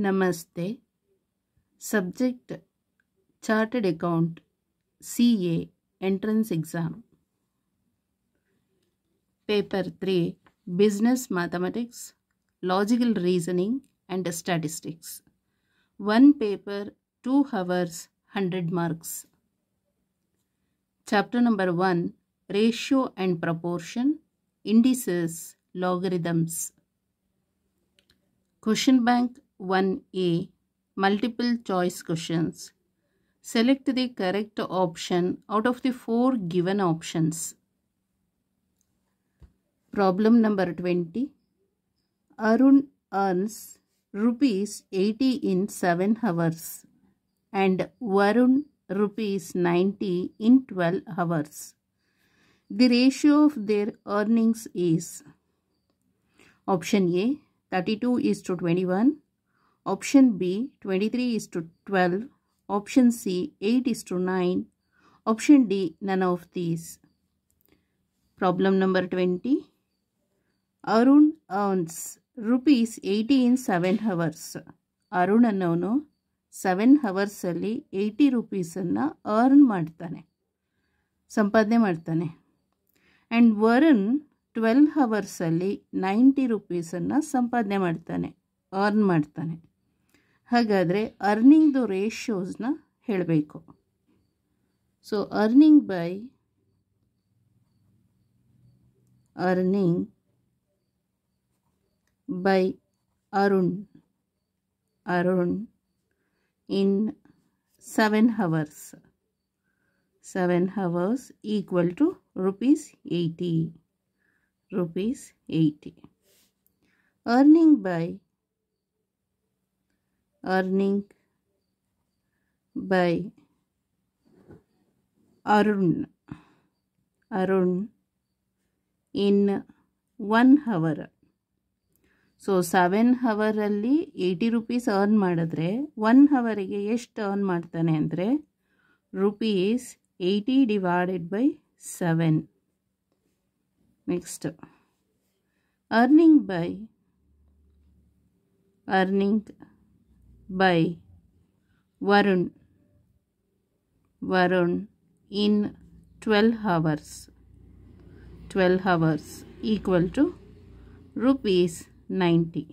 Namaste. Subject Chartered Account CA Entrance Exam. Paper 3 Business Mathematics, Logical Reasoning and Statistics. One paper, 2 hours, 100 marks. Chapter number 1 Ratio and Proportion, Indices, Logarithms. Question bank 1A Multiple choice questions. Select the correct option out of the 4 given options. Problem number 20. Arun earns rupees 80 in 7 hours and Varun rupees 90 in 12 hours. The ratio of their earnings is option A 32:21, option B 23:12, option C 8:9, option D none of these. Problem number 20. Arun earns rupees 80 in 7 hours. Arun ಅನ್ನೋನು 7 ಹವರ್ಸಲ್ಲಿ 80 ರೂಪೀಸನ್ನು earn ಮಾಡ್ತಾನೆ, ಸಂಪಾದನೆ ಮಾಡ್ತಾನೆ. And Varun 12 ಹವರ್ಸಲ್ಲಿ 90 ರೂಪೀಸನ್ನು ಸಂಪಾದನೆ ಮಾಡ್ತಾನೆ, earn ಮಾಡ್ತಾನೆ. ಹಾಗಾದರೆ ಅರ್ನಿಂಗ್ದು ರೇಷಿಯೋಸ್ನ ಹೇಳಬೇಕು. So earning by Arun in 7 hours. 7 hours equal to rupees 80. Earning by Arun in 1 hour. So 7 ಹವರಲ್ಲಿ 80 rupees earn ಮಾಡಿದ್ರೆ 1 ಹವರಿಗೆ ಎಷ್ಟು ಅರ್ನ್ ಮಾಡ್ತಾನೆ ಅಂದರೆ rupees 80 divided by 7. Next earning by Varun in 12 hours equal to rupees 90.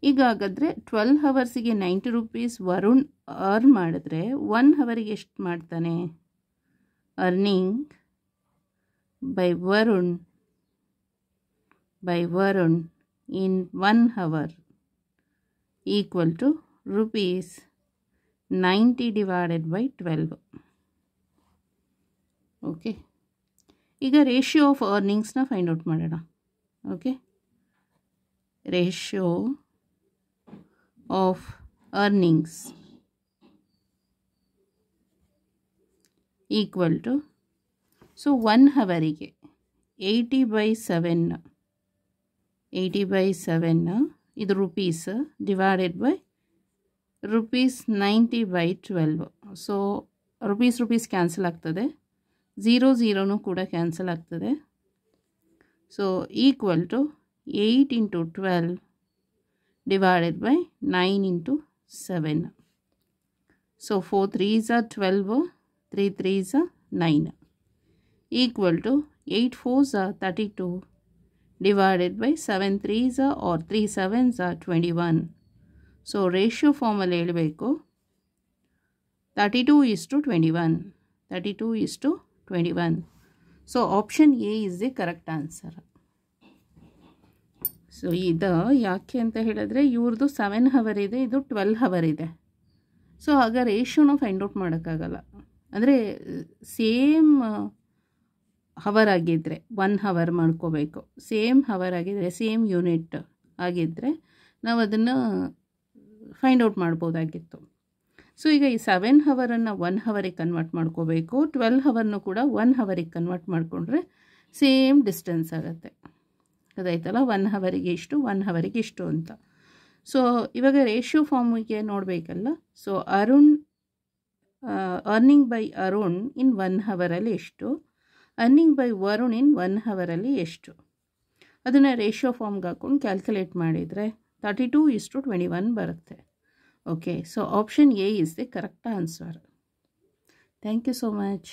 ಈಗ ಹಾಗಾದರೆ 12 ಹವರ್ಸಿಗೆ 90 rupees Varun earn ಮಾಡಿದ್ರೆ 1 ಹವರಿಗೆ ಎಷ್ಟು ಮಾಡ್ತಾನೆ? Earning by Varun in 1 hour equal to rupees 90 divided by 12. Okay, ಈಗ ರೇಷಿಯೋ ಆಫ್ ಅರ್ನಿಂಗ್ಸ್ನ ಫೈಂಡ್ ಔಟ್ ಮಾಡೋಣ. Okay, ratio of earnings equal to, so 1 ಹವರಿಗೆ 80/7 ಇದು rupees divided by rupees 90/12. So rupees cancel ಆಗ್ತದೆ, 0 ಕೂಡ ಕ್ಯಾನ್ಸಲ್ ಆಗ್ತದೆ. So equal to 8 into 12 divided by 9 into 7. So 4 3s are 12, 3 3s are 9 equal to 8 4s are 32 divided by 7 3s are or 3 7s are 21. So ratio formula ಹೇಳಬೇಕು 32:21. So option A is the correct answer. So ಇದು ಯಾಕೆ ಅಂತ ಹೇಳಿದ್ರೆ ಇವ್ರದ್ದು 7 hour ಇದೆ, ಇದು 12 hour ಇದೆ. So ಆಗ ರೇಷಿಯೋನ ಫೈಂಡ್ ಔಟ್ ಮಾಡೋಕ್ಕಾಗಲ್ಲ. ಅಂದರೆ ಸೇಮ್ ಹವರ್ ಆಗಿದ್ದರೆ 1 ಹವರ್ ಮಾಡ್ಕೋಬೇಕು, ಸೇಮ್ ಹವರ್ ಆಗಿದ್ದರೆ ಸೇಮ್ ಯೂನಿಟ್ ಆಗಿದ್ದರೆ ನಾವು ಅದನ್ನು ಫೈಂಡ್ ಔಟ್ ಮಾಡ್ಬೋದಾಗಿತ್ತು. ಸೊ ಈಗ ಈ 7 ಹವರನ್ನು 1 ಹವರಿಗೆ ಕನ್ವರ್ಟ್ ಮಾಡ್ಕೋಬೇಕು, 12 ಹವರ್ನು ಕೂಡ 1 ಹವರಿಗೆ ಕನ್ವರ್ಟ್ ಮಾಡಿಕೊಂಡ್ರೆ ಸೇಮ್ ಡಿಸ್ಟೆನ್ಸ್ ಆಗುತ್ತೆ. ಅದಾಯ್ತಲ್ಲ, 1 ಹವರಿಗೆ ಇಷ್ಟು 1 ಹವರಿಗೆ ಇಷ್ಟು ಅಂತ. ಸೊ ಇವಾಗ ರೇಷಿಯೋ ಫಾರ್ಮಿಗೆ ನೋಡಬೇಕಲ್ಲ. So earning by Arun in 1 ಹವರಲ್ಲಿ ಎಷ್ಟು, ಅರ್ನಿಂಗ್ ಬೈ ವರುಣ್ ಇನ್ 1 ಹವರಲ್ಲಿ ಎಷ್ಟು, ಅದನ್ನು ರೇಷಿಯೋ ಫಾರ್ಮ್ಗೆ ಹಾಕ್ಕೊಂಡು ಕ್ಯಾಲ್ಕುಲೇಟ್ ಮಾಡಿದರೆ 32:21 ಬರುತ್ತೆ. Okay, so option A is the correct answer. Thank you so much.